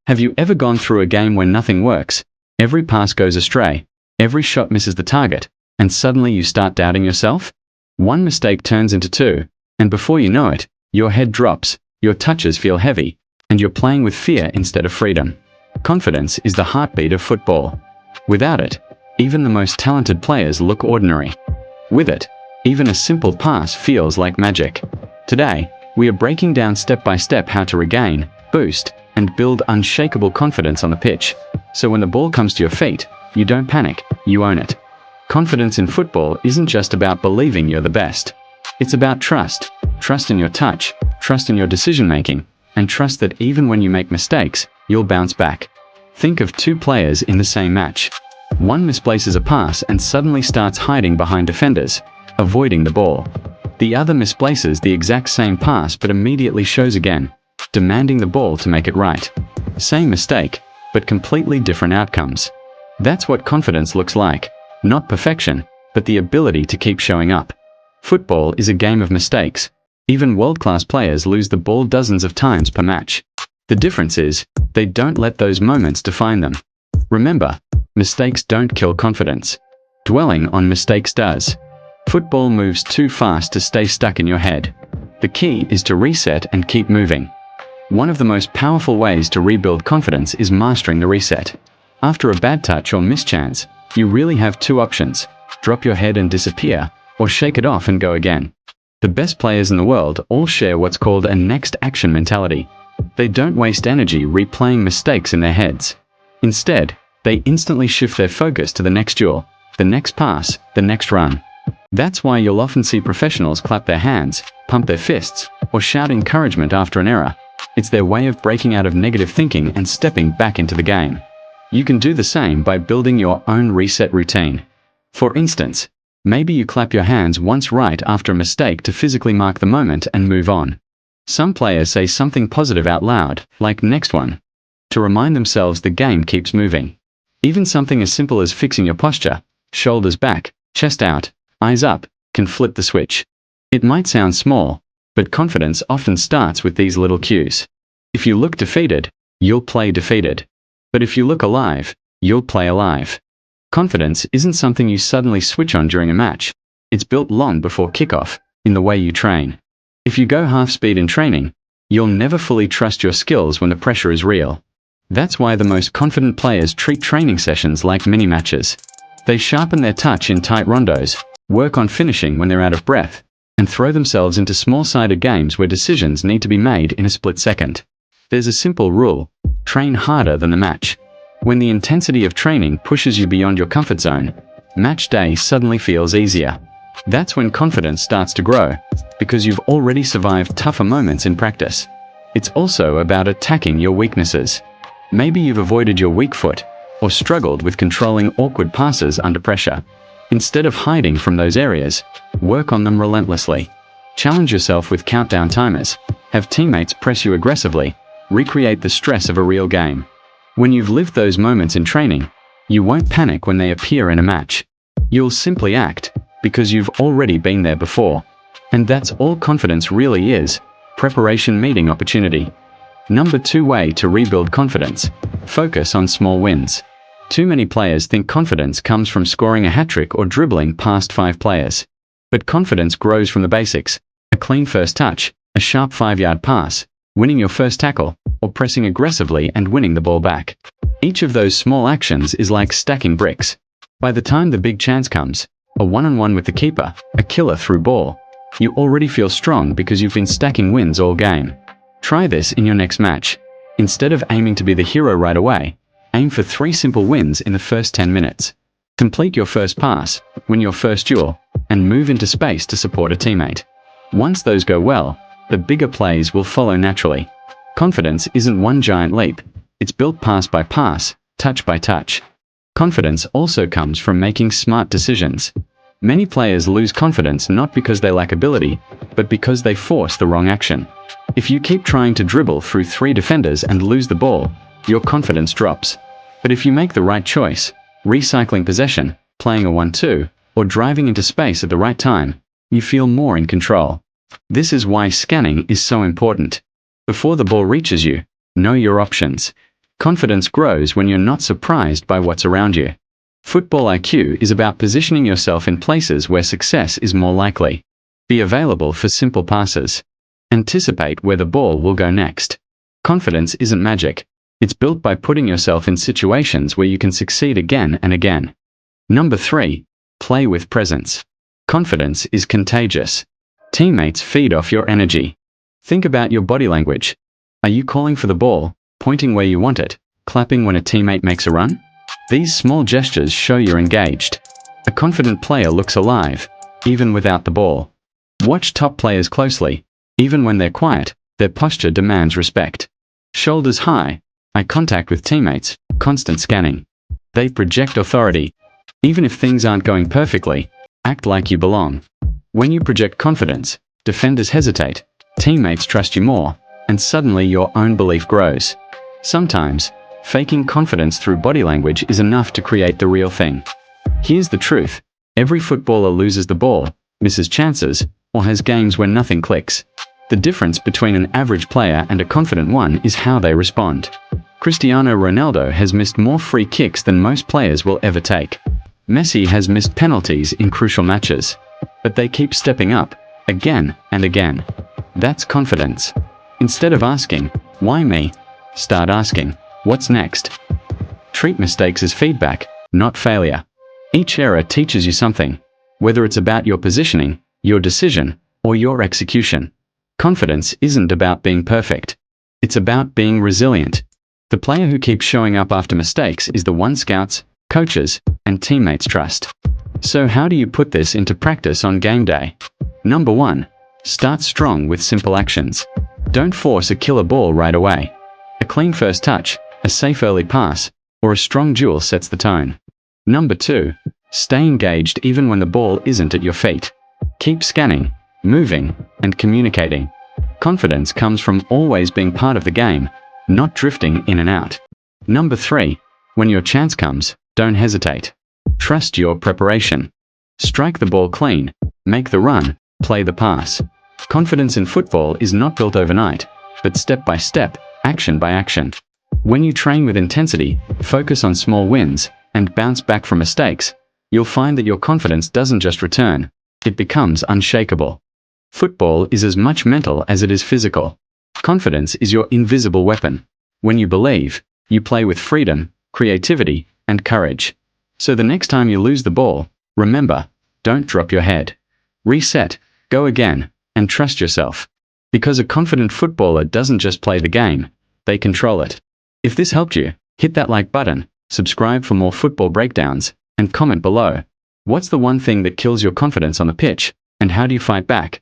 Have you ever gone through a game where nothing works? Every pass goes astray, every shot misses the target, and suddenly you start doubting yourself? One mistake turns into two, and before you know it, your head drops, your touches feel heavy, and you're playing with fear instead of freedom. Confidence is the heartbeat of football. Without it, even the most talented players look ordinary. With it, even a simple pass feels like magic. Today, we are breaking down step by step how to regain, boost, and build unshakable confidence on the pitch. So when the ball comes to your feet, you don't panic, you own it. Confidence in football isn't just about believing you're the best. It's about trust. Trust in your touch, trust in your decision-making, and trust that even when you make mistakes, you'll bounce back. Think of two players in the same match. One misplaces a pass and suddenly starts hiding behind defenders, avoiding the ball. The other misplaces the exact same pass but immediately shows again, demanding the ball to make it right. Same mistake, but completely different outcomes. That's what confidence looks like. Not perfection, but the ability to keep showing up. Football is a game of mistakes. Even world-class players lose the ball dozens of times per match. The difference is, they don't let those moments define them. Remember, mistakes don't kill confidence. Dwelling on mistakes does. Football moves too fast to stay stuck in your head. The key is to reset and keep moving. One of the most powerful ways to rebuild confidence is mastering the reset. After a bad touch or mischance, you really have two options: drop your head and disappear, or shake it off and go again. The best players in the world all share what's called a next action mentality. They don't waste energy replaying mistakes in their heads. Instead, they instantly shift their focus to the next duel, the next pass, the next run. That's why you'll often see professionals clap their hands, pump their fists, or shout encouragement after an error. It's their way of breaking out of negative thinking and stepping back into the game. You can do the same by building your own reset routine. For instance, maybe you clap your hands once right after a mistake to physically mark the moment and move on. Some players say something positive out loud, like "next one," to remind themselves the game keeps moving. Even something as simple as fixing your posture, shoulders back, chest out, eyes up, can flip the switch. It might sound small, but confidence often starts with these little cues. If you look defeated, you'll play defeated. But if you look alive, you'll play alive. Confidence isn't something you suddenly switch on during a match. It's built long before kickoff, in the way you train. If you go half speed in training, you'll never fully trust your skills when the pressure is real. That's why the most confident players treat training sessions like mini matches. They sharpen their touch in tight rondos, work on finishing when they're out of breath, and throw themselves into small-sided games where decisions need to be made in a split second. There's a simple rule: train harder than the match. When the intensity of training pushes you beyond your comfort zone, match day suddenly feels easier. That's when confidence starts to grow, because you've already survived tougher moments in practice. It's also about attacking your weaknesses. Maybe you've avoided your weak foot, or struggled with controlling awkward passes under pressure. Instead of hiding from those areas, work on them relentlessly. Challenge yourself with countdown timers. Have teammates press you aggressively. Recreate the stress of a real game. When you've lived those moments in training, you won't panic when they appear in a match. You'll simply act, because you've already been there before. And that's all confidence really is: preparation meeting opportunity. Number 2 way to rebuild confidence: focus on small wins. Too many players think confidence comes from scoring a hat-trick or dribbling past 5 players. But confidence grows from the basics: a clean first touch, a sharp 5-yard pass, winning your first tackle, or pressing aggressively and winning the ball back. Each of those small actions is like stacking bricks. By the time the big chance comes, a one-on-one with the keeper, a killer through ball, you already feel strong because you've been stacking wins all game. Try this in your next match. Instead of aiming to be the hero right away, aim for 3 simple wins in the first 10 minutes. Complete your first pass, win your first duel, and move into space to support a teammate. Once those go well, the bigger plays will follow naturally. Confidence isn't one giant leap. It's built pass by pass, touch by touch. Confidence also comes from making smart decisions. Many players lose confidence not because they lack ability, but because they force the wrong action. If you keep trying to dribble through 3 defenders and lose the ball, your confidence drops. But if you make the right choice, recycling possession, playing a 1-2, or driving into space at the right time, you feel more in control. This is why scanning is so important. Before the ball reaches you, know your options. Confidence grows when you're not surprised by what's around you. Football IQ is about positioning yourself in places where success is more likely. Be available for simple passes. Anticipate where the ball will go next. Confidence isn't magic. It's built by putting yourself in situations where you can succeed again and again. Number 3. Play with presence. Confidence is contagious. Teammates feed off your energy. Think about your body language. Are you calling for the ball, pointing where you want it, clapping when a teammate makes a run? These small gestures show you're engaged. A confident player looks alive, even without the ball. Watch top players closely. Even when they're quiet, their posture demands respect. Shoulders high, eye contact with teammates, constant scanning. They project authority. Even if things aren't going perfectly, act like you belong. When you project confidence, defenders hesitate, teammates trust you more, and suddenly your own belief grows. Sometimes, faking confidence through body language is enough to create the real thing. Here's the truth. Every footballer loses the ball, misses chances, or has games where nothing clicks. The difference between an average player and a confident one is how they respond. Cristiano Ronaldo has missed more free kicks than most players will ever take. Messi has missed penalties in crucial matches. But they keep stepping up, again and again. That's confidence. Instead of asking, "Why me?" start asking, "What's next?" Treat mistakes as feedback, not failure. Each error teaches you something, whether it's about your positioning, your decision, or your execution. Confidence isn't about being perfect. It's about being resilient. The player who keeps showing up after mistakes is the one scouts, coaches, and teammates trust. So how do you put this into practice on game day? Number 1. Start strong with simple actions. Don't force a killer ball right away. A clean first touch, a safe early pass, or a strong duel sets the tone. Number 2. Stay engaged even when the ball isn't at your feet. Keep scanning, moving, and communicating. Confidence comes from always being part of the game, not drifting in and out. Number 3. When your chance comes, don't hesitate. Trust your preparation. Strike the ball clean, make the run, play the pass. Confidence in football is not built overnight, but step by step, action by action. When you train with intensity, focus on small wins, and bounce back from mistakes, you'll find that your confidence doesn't just return, it becomes unshakable. Football is as much mental as it is physical. Confidence is your invisible weapon. When you believe, you play with freedom, creativity, and courage. So the next time you lose the ball, remember, don't drop your head. Reset, go again, and trust yourself. Because a confident footballer doesn't just play the game, they control it. If this helped you, hit that like button, subscribe for more football breakdowns, and comment below. What's the one thing that kills your confidence on the pitch, and how do you fight back?